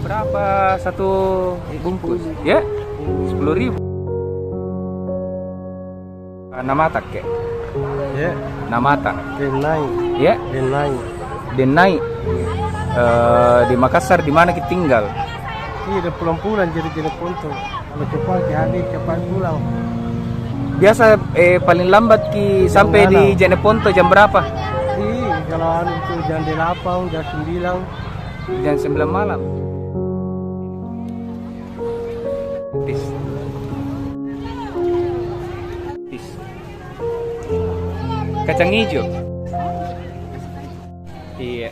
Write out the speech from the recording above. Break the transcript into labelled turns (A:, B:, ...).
A: Berapa satu bungkus? Ya, 10.000. Namata ke?
B: Ya,
A: Namata.
B: Denai,
A: Ya,
B: Denai.
A: Denai. Di Makassar di mana kita tinggal?
B: Iya, udah pulang-pulang jadi Ponto. Kalau cepat ke habis cepat pulang.
A: Biasa paling lambat ki sampai di Jeneponto jam berapa?
B: Iya, kalau anu itu jam 8, jam 9.
A: Jam 9 malam. Tis. Tis. Kacang hijau. Iya.